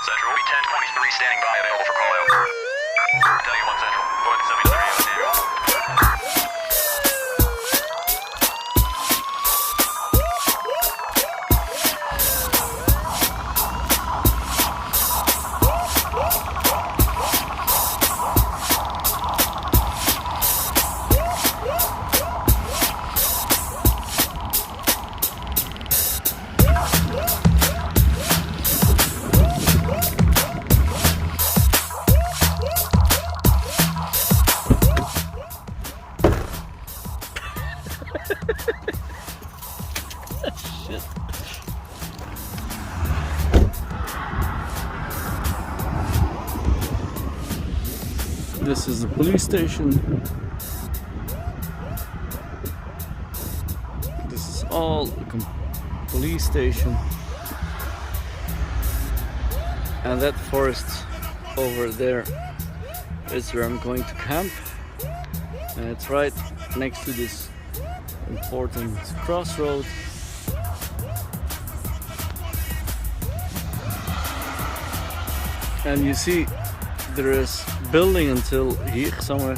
Central, 1023 standing by, available for call out. Tell you 1 Central. Go ahead and send me to the radio, Daniel. Shit. This is the police station. This is all a police station. And that forest over there is where I'm going to camp. And it's right next to this important crossroad. And you see there is building until here somewhere,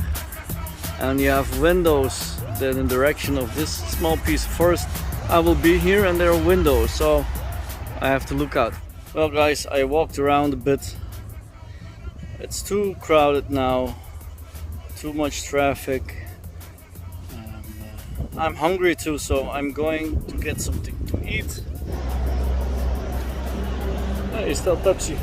and you have windows that in direction of this small piece of forest. I will be here and there are windows, so I have to look out. Well guys, I walked around a bit. It's too crowded now, too much traffic. I'm hungry too, so I'm going to get something to eat. Hey, is that taxi?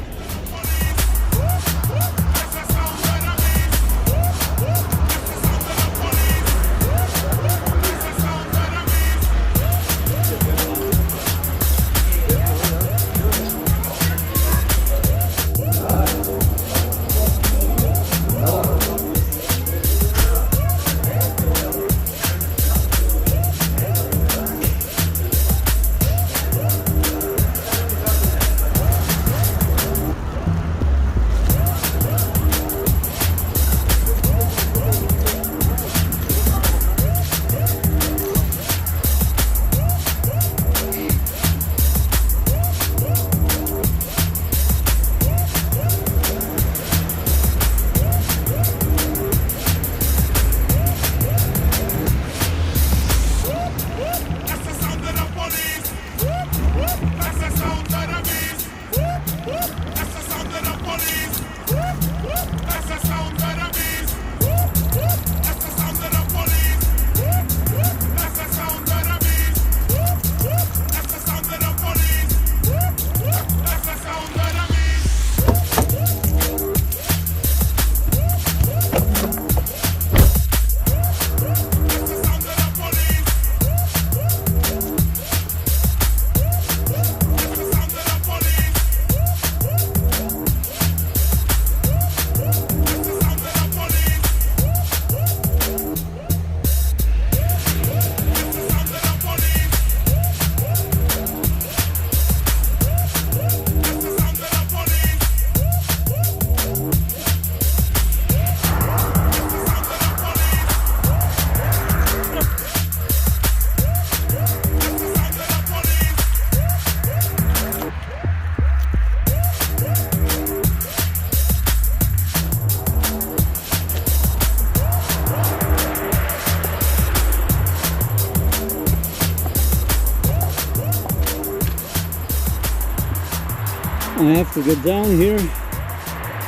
I have to get down here,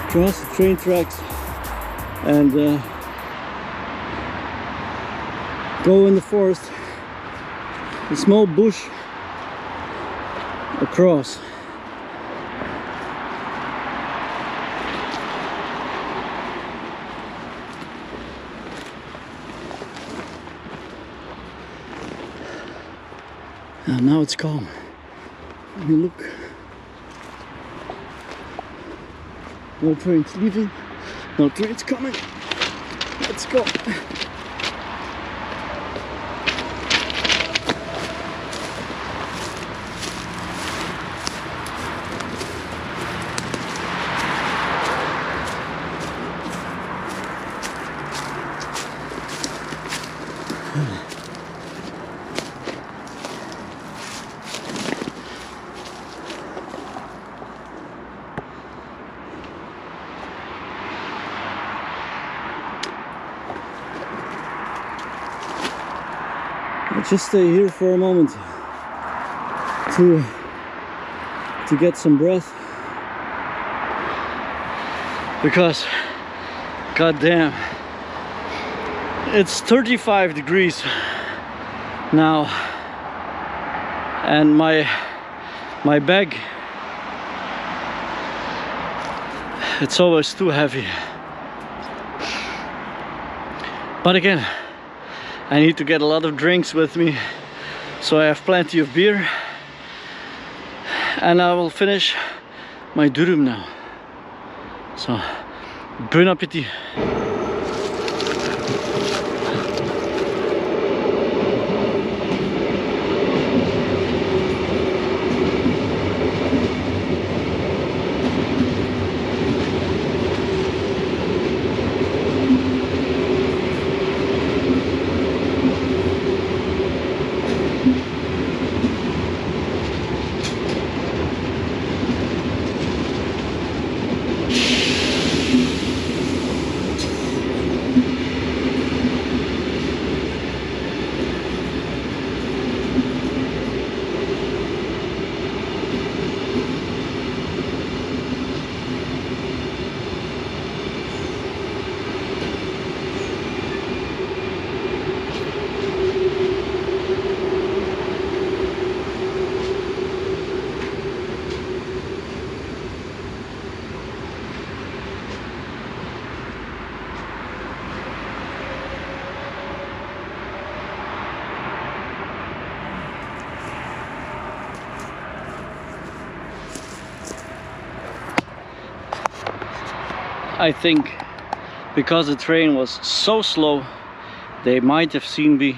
cross the train tracks, and go in the forest, a small bush across. And now it's calm. Let me look. No trains leaving, no trains coming. Let's go. I'll just stay here for a moment to get some breath, because goddamn, it's 35 degrees now, and my bag, it's always too heavy. But again, I need to get a lot of drinks with me, so I have plenty of beer, and I will finish my durum now. So, bon appetit. I think because the train was so slow, they might have seen me,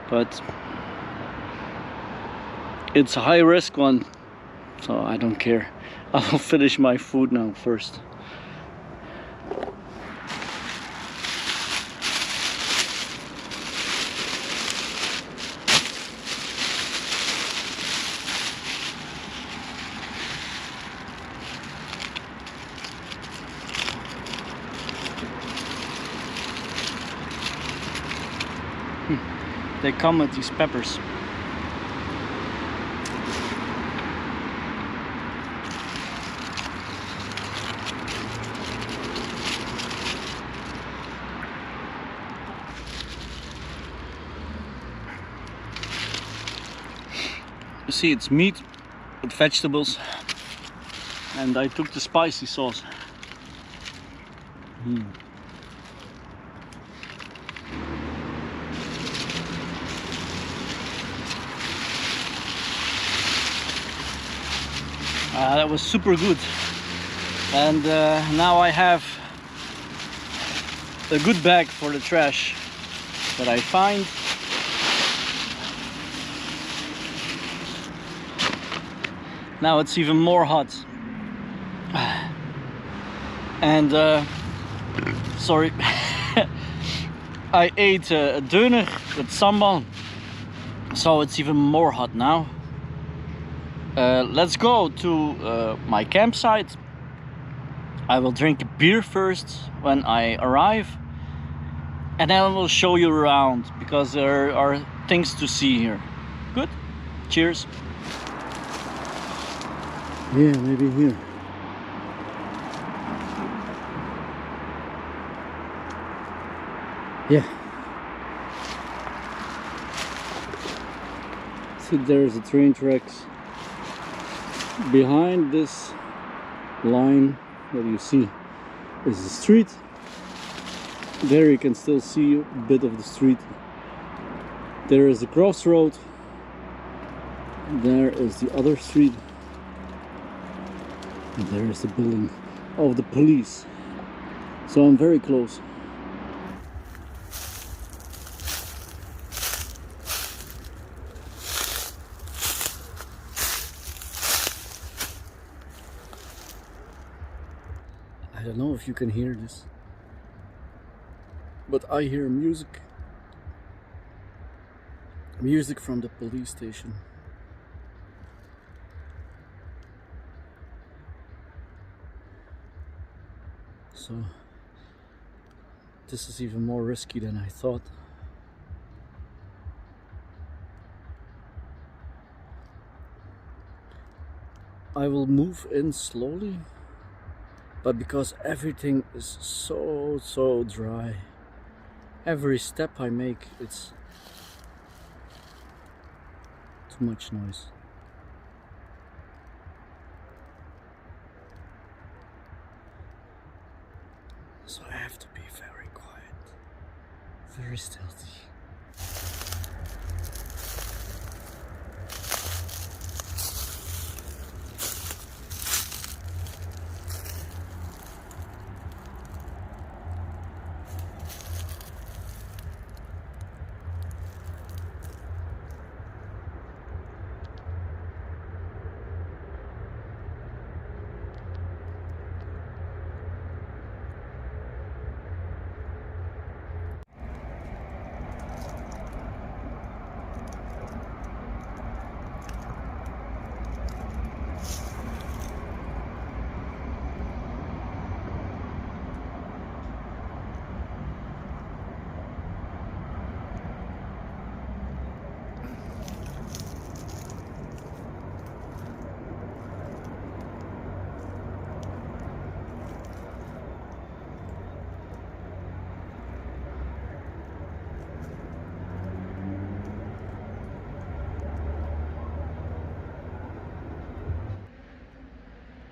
but it's a high risk one, so I don't care. I'll finish my food now first. They come with these peppers. You see, it's meat with vegetables, and I took the spicy sauce. That was super good, and now I have a good bag for the trash that I find. Now it's even more hot, and sorry, I ate a döner with sambal, so it's even more hot now. Let's go to my campsite. I will drink a beer first when I arrive, and then I will show you around, because there are things to see here. Good? Cheers. Yeah, maybe here. Yeah. See, there's the train tracks. Behind this line that you see is the street. There you can still see a bit of the street. There is the crossroad. There is the other street. And there is the building of the police. So I'm very close. I don't know if you can hear this, but I hear music. Music from the police station. So this is even more risky than I thought. I will move in slowly, but because everything is so dry, every step I make, it's too much noise. So I have to be very quiet, very stealthy.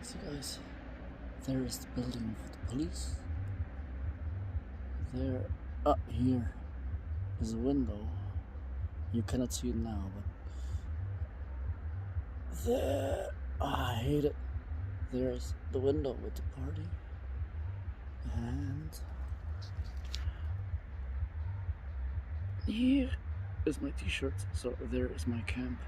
So guys, there is the building of the police. There, up here is a window. You cannot see it now, but there, I hate it. There's the window with the party, and here is my t-shirt. So there is my camp.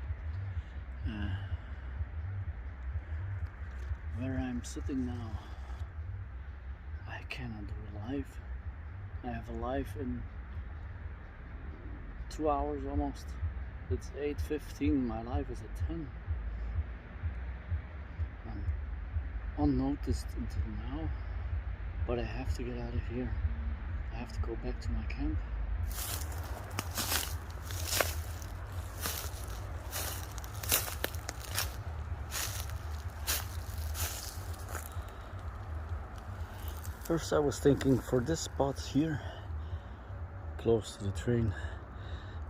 Where I'm sitting now, I cannot do a live. I have a live in 2 hours almost. It's 8:15, my live is at 10. I'm unnoticed until now, but I have to get out of here. I have to go back to my camp. First I was thinking for this spot here, close to the train,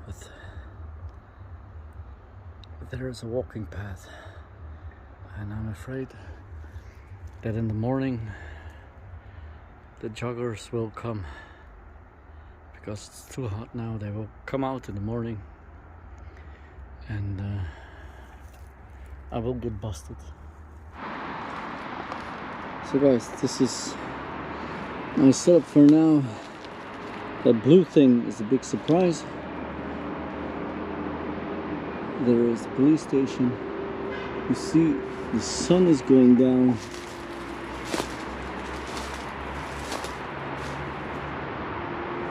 but there is a walking path, and I'm afraid that in the morning the joggers will come, because it's too hot now. They will come out in the morning, and I will get busted. So guys, this is my setup for now. That blue thing is a big surprise. There is the police station. You see the sun is going down.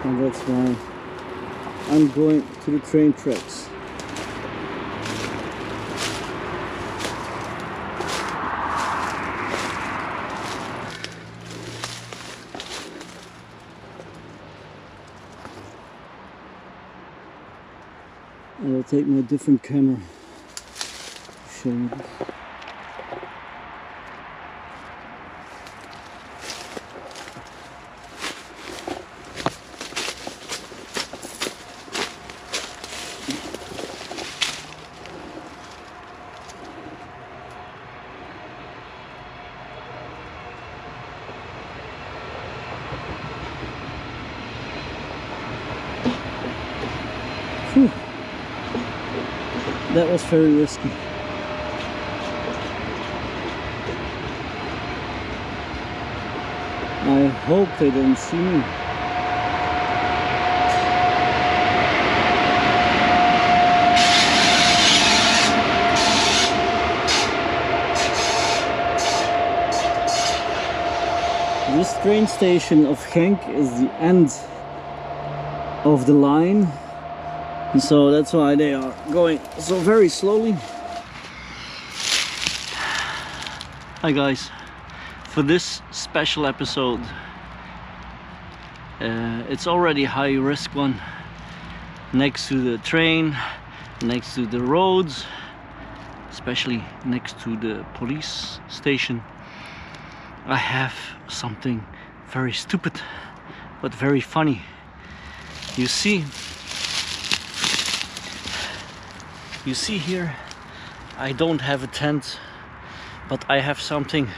And that's why I'm going to the train tracks. I will take my different camera to show you this. Whew. That was very risky. I hope they didn't see me. This train station of Genk is the end of the line. And so that's why they are going so very slowly. Hi guys, for this special episode, it's already a high risk one, next to the train, next to the roads. especially next to the police station, I have something very stupid but very funny. You see here, I don't have a tent, but I have something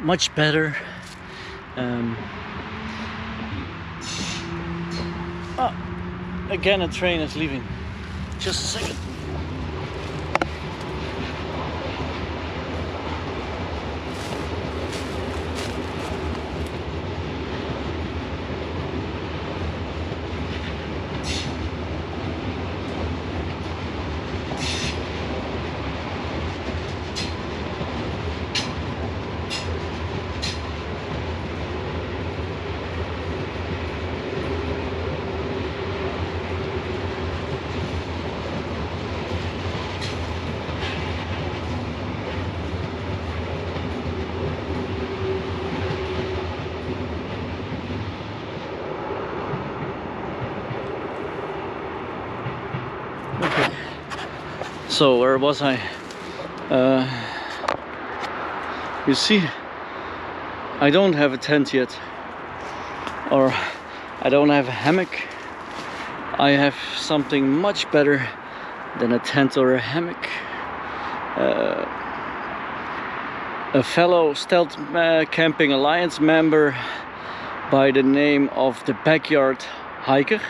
much better. Oh, again a train is leaving. Just a second. Okay. So where was I? You see, I don't have a tent yet, or I don't have a hammock. I have something much better than a tent or a hammock. A fellow Stealth Camping Alliance member by the name of the Backyard Hiker.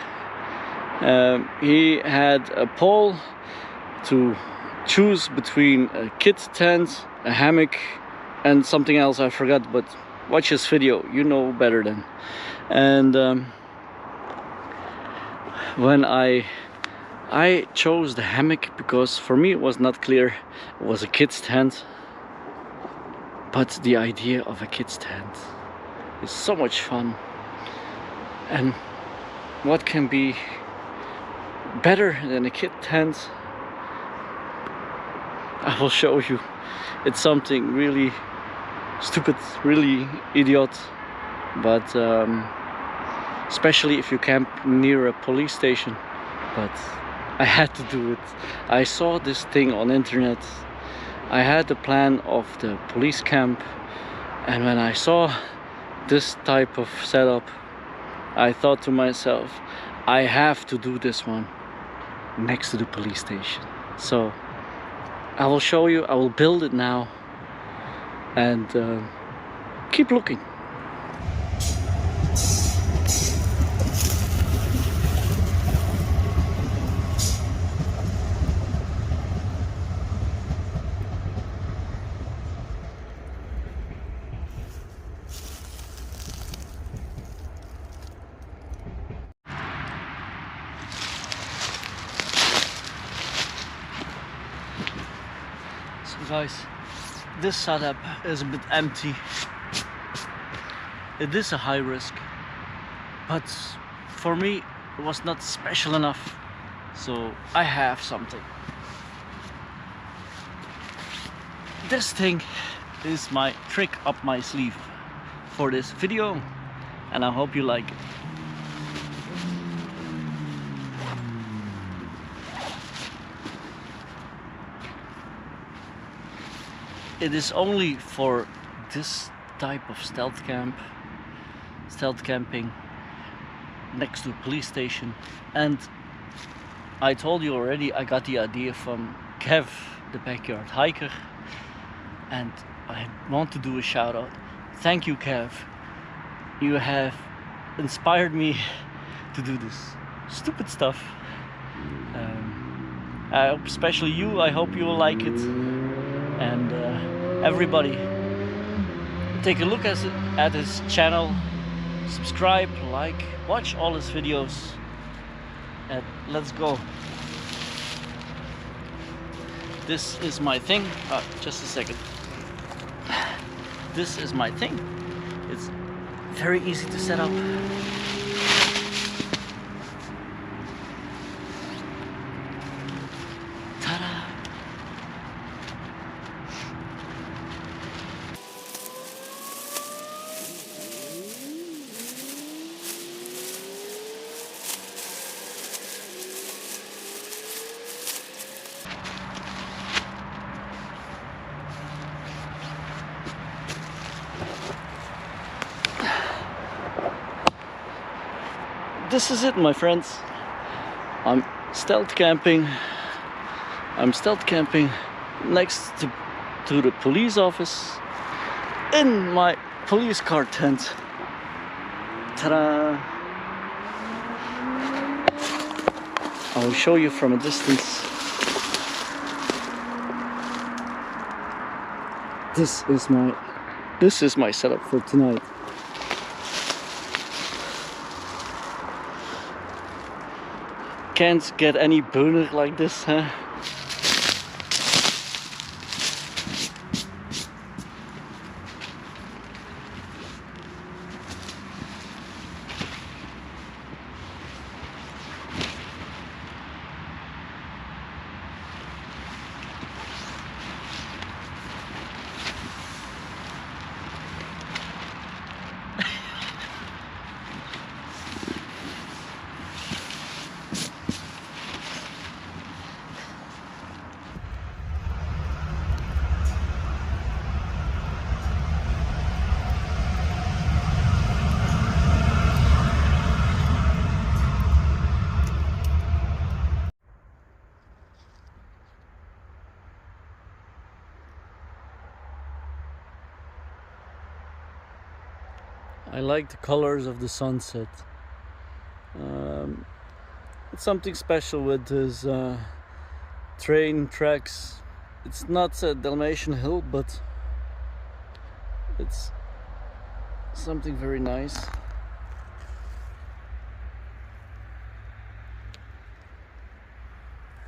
He had a poll to choose between a kit tent, a hammock, and something else I forgot, but watch this video, you know better than. And when I chose the hammock because for me it was not clear it was a kid's tent, but the idea of a kid's tent is so much fun, and what can be better than a kid tent? I will show you. It's something really stupid, really idiot, but especially if you camp near a police station. But I had to do it. I saw this thing on internet. I had the plan of the police camp, and when I saw this type of setup, I thought to myself, I have to do this one next to the police station. So I will show you, I will build it now, and keep looking. Guys, this setup is a bit empty. It is a high risk, but for me it was not special enough, so I have something. This thing is my trick up my sleeve for this video, and I hope you like it. It is only for this type of stealth camping next to a police station. And I told you already, I got the idea from Kev, the Backyard Hiker, and I want to do a shout out. Thank you, Kev. You have inspired me to do this stupid stuff. Especially you, I hope you will like it. And everybody, take a look at his channel, subscribe, like, watch all his videos, and let's go. This is my thing. Just a second. This is my thing. It's very easy to set up. this is it, my friends. I'm stealth camping. I'm stealth camping next to the police office in my police car tent. Ta-da! I will show you from a distance. This is my setup for tonight. Can't get any Beun like this, huh? I like the colors of the sunset. It's something special with this train tracks. It's not a Dalmatian hill, but it's something very nice.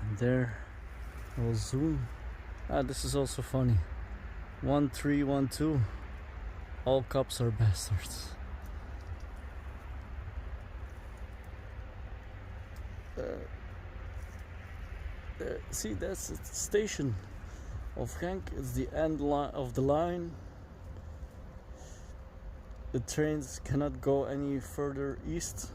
And there, I will zoom. This is also funny. 1312. All cops are bastards. See, that's the station of Genk. It's the end of the line. The trains cannot go any further east.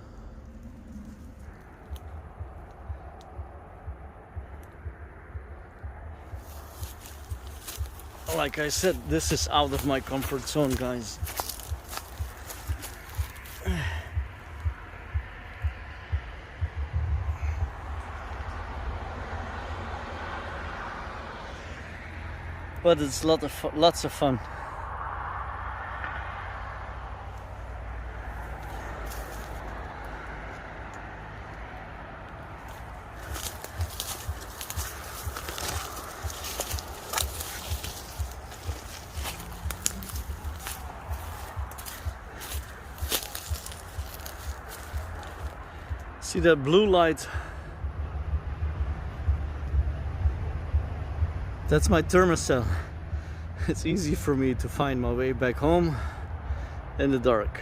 Like I said, this is out of my comfort zone, guys. But it's lots of fun. See that blue light? That's my thermostat. It's easy for me to find my way back home in the dark.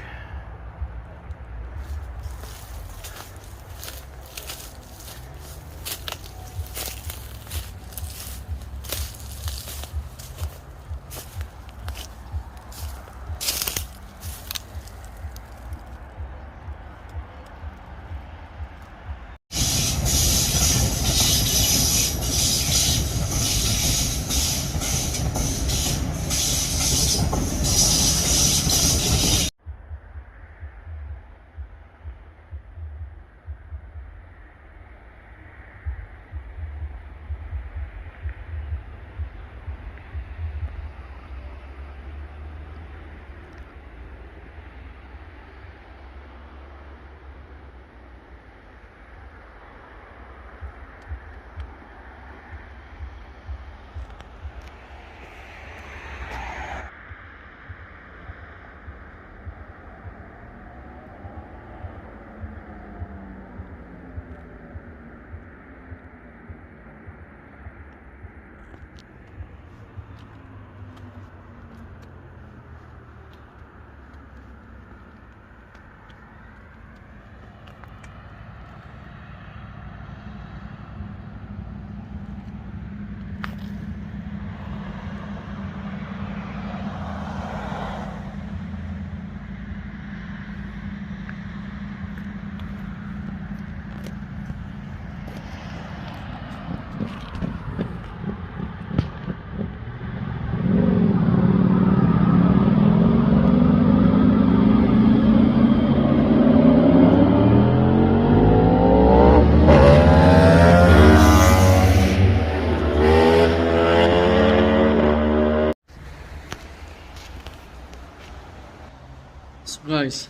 Guys,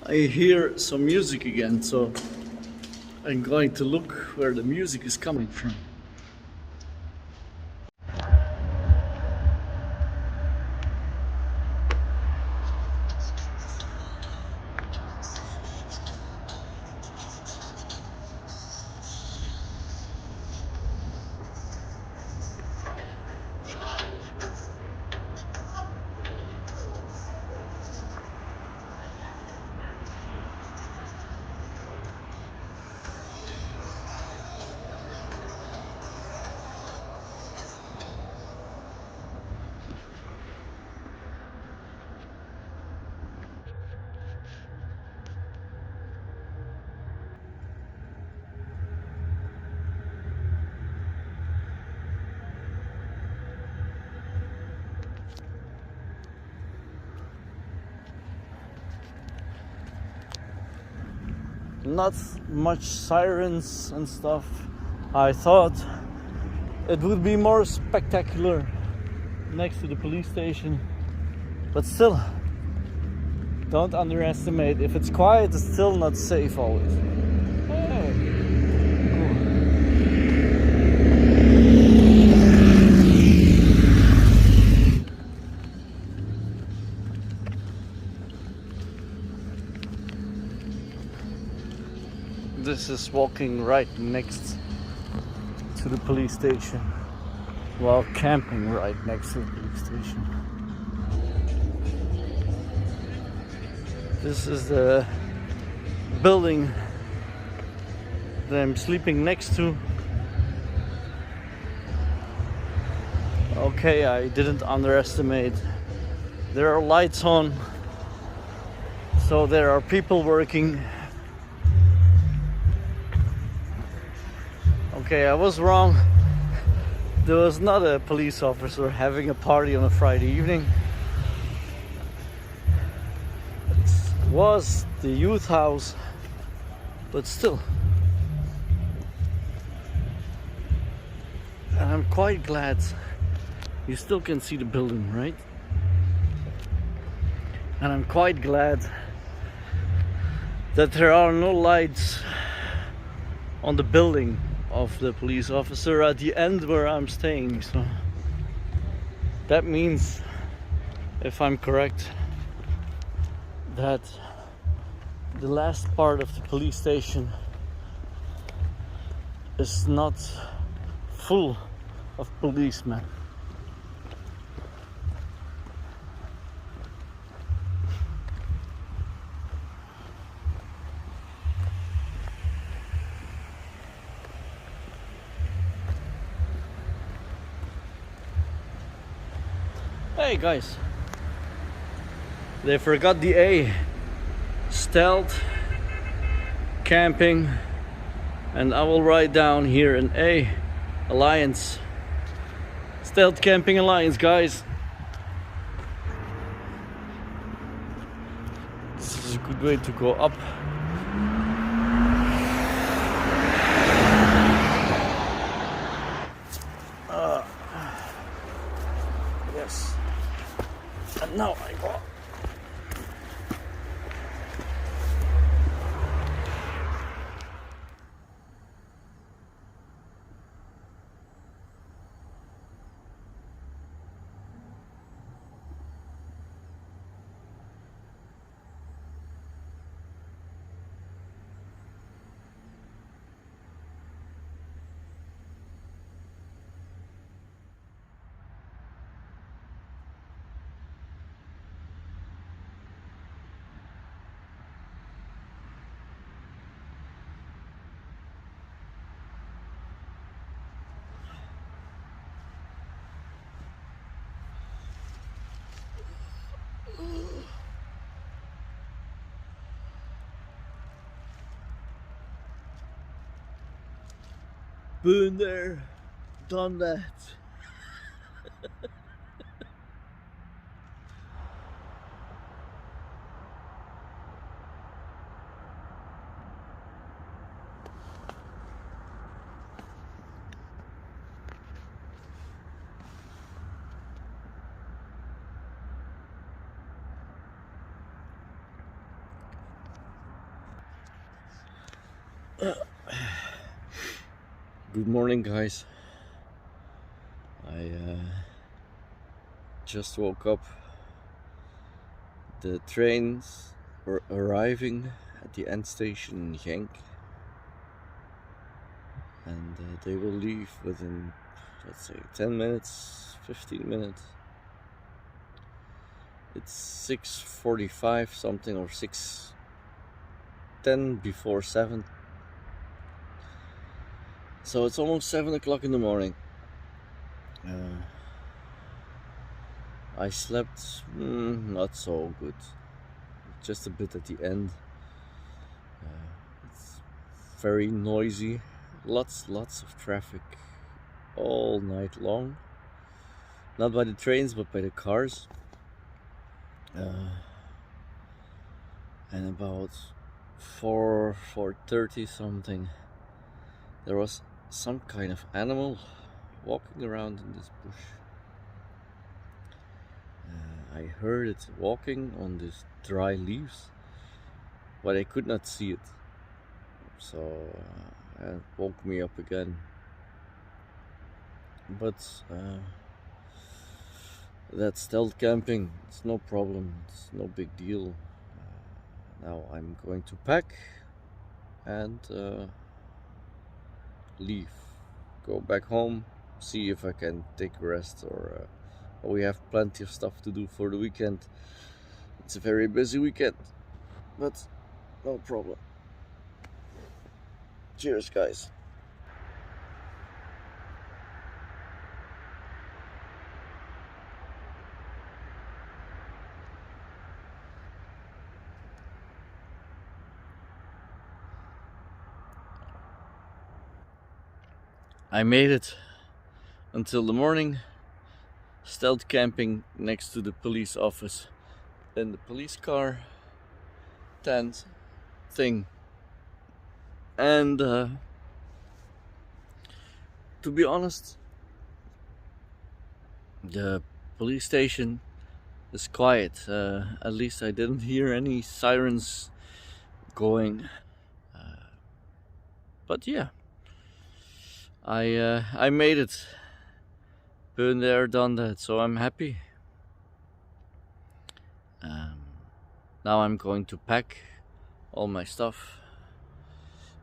I hear some music again, so I'm going to look where the music is coming from. Not much sirens and stuff. I thought it would be more spectacular next to the police station, but still, don't underestimate. If it's quiet, it's still not safe always. Hey. This is walking right next to the police station, while camping right next to the police station. This is the building that I'm sleeping next to. Okay, I didn't underestimate. There are lights on, so there are people working. Okay, I was wrong. There was not a police officer having a party on a Friday evening. It was the youth house, but still. And I'm quite glad you still can see the building, right? And I'm quite glad that there are no lights on the building of the police officer at the end where I'm staying. So that means, if I'm correct, that the last part of the police station is not full of policemen. Hey guys, they forgot the A. Stealth camping, and I will write down here an A. Alliance. Stealth Camping Alliance, guys. This is a good way to go up. Yes. And now I go. Been there, done that. Good morning, guys. I just woke up. The trains are arriving at the end station in Genk, and they will leave within, let's say, 10 minutes, 15 minutes. It's 6:45 something, or 6:10 before 7. So it's almost 7 o'clock in the morning. I slept not so good, just a bit at the end. It's very noisy, lots of traffic all night long. Not by the trains, but by the cars. And about 4:30 something, there was some kind of animal walking around in this bush. I heard it walking on these dry leaves, but I could not see it. So it woke me up again. But that's stealth camping. It's no problem. It's no big deal. Now I'm going to pack and leave. Go back home. See if I can take a rest, or we have plenty of stuff to do for the weekend. It's a very busy weekend, but no problem. Cheers, guys. I made it until the morning, stealth camping next to the police office in the police car tent thing. And to be honest, the police station is quiet. At least I didn't hear any sirens going. But yeah, I made it. Been there, done that, so I'm happy. Now I'm going to pack all my stuff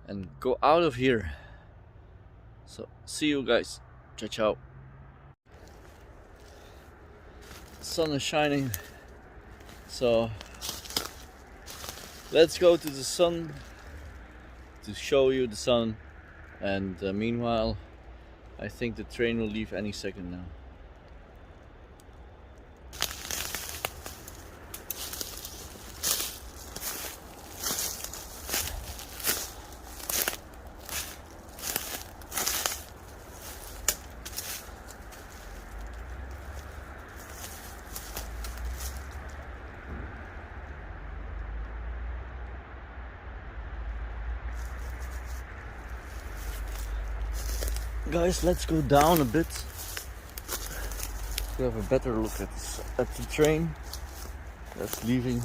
and go out of here. So see you guys. Ciao ciao. The sun is shining, so let's go to the sun to show you the sun. And meanwhile, I think the train will leave any second now. Guys, let's go down a bit to have a better look at the train that's leaving.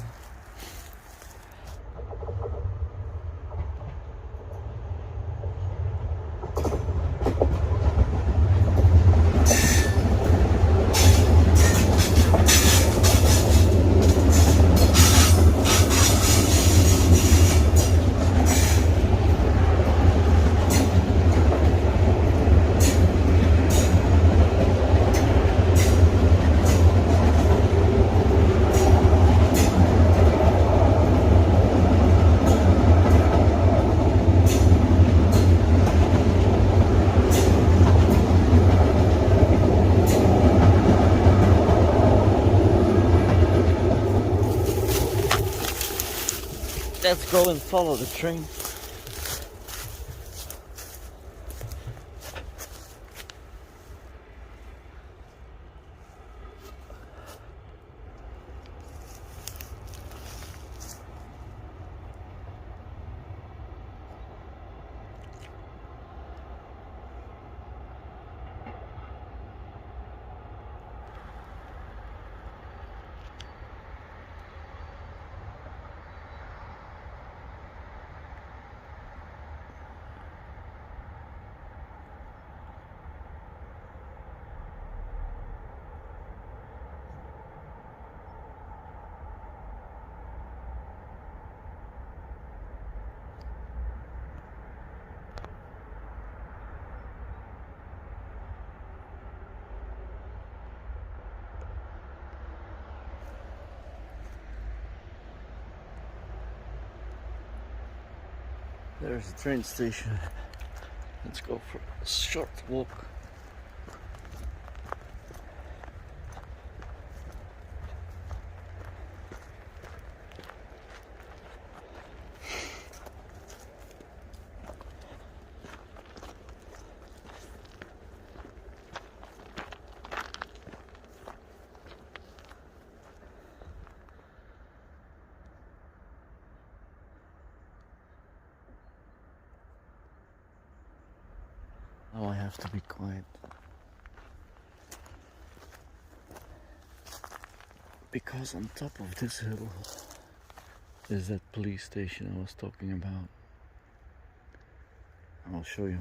Let's go and follow the train. There's a train station. Let's go for a short walk. Now I have to be quiet because on top of this hill is that police station I was talking about. I'll show you.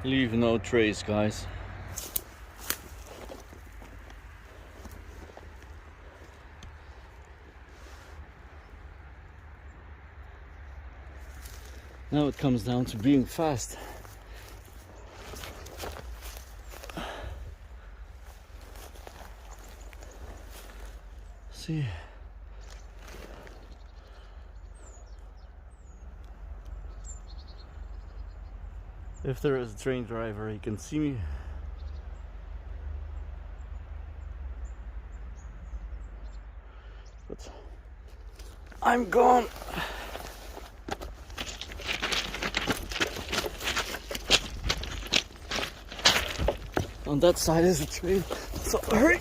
Leave no trace, guys. Now it comes down to being fast. See. If there is a train driver, he can see me. But I'm gone. On that side is a train, so hurry.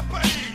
país.